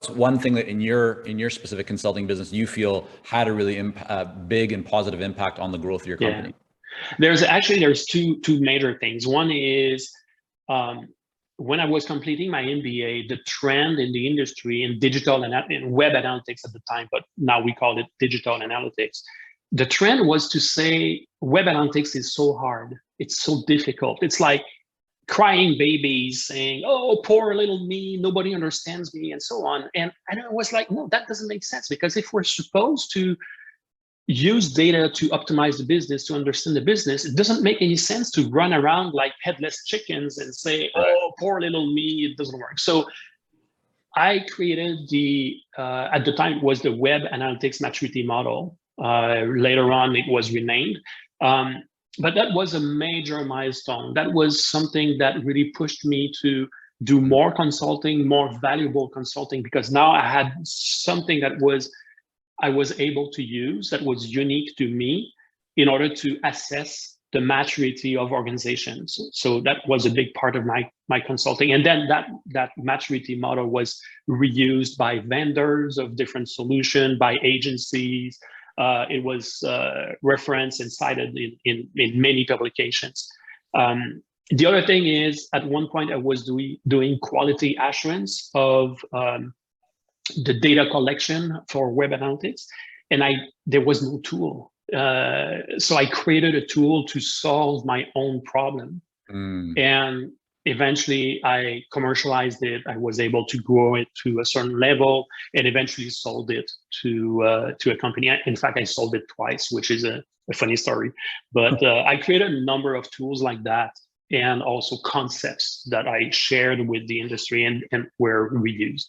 one thing that in your specific consulting business you feel had a really big and positive impact on the growth of your company? There's two major things. One is when I was completing my MBA, the trend in the industry in digital and web analytics at the time, but now we call it digital analytics. The trend was to say web analytics is so hard, it's so difficult. It's like crying babies saying, "Oh, poor little me, nobody understands me," and so on. And I was like, no, that doesn't make sense, because if we're supposed to use data to optimize the business, to understand the business, it doesn't make any sense to run around like headless chickens and say, "Oh, poor little me, it doesn't work." So I created at the time it was the Web Analytics Maturity Model. Later on, it was renamed. But that was a major milestone. That was something that really pushed me to do more consulting, more valuable consulting, because now I had something that I was able to use that was unique to me in order to assess the maturity of organizations. So that was a big part of my consulting. And then that maturity model was reused by vendors of different solutions, by agencies. It was referenced and cited in many publications. The other thing is, at one point, I was doing quality assurance of the data collection for web analytics, and there was no tool. So I created a tool to solve my own problem. And eventually I commercialized it. I was able to grow it to a certain level and eventually sold it to a company. In fact, I sold it twice, which is a funny story. But I created a number of tools like that, and also concepts that I shared with the industry and were reused.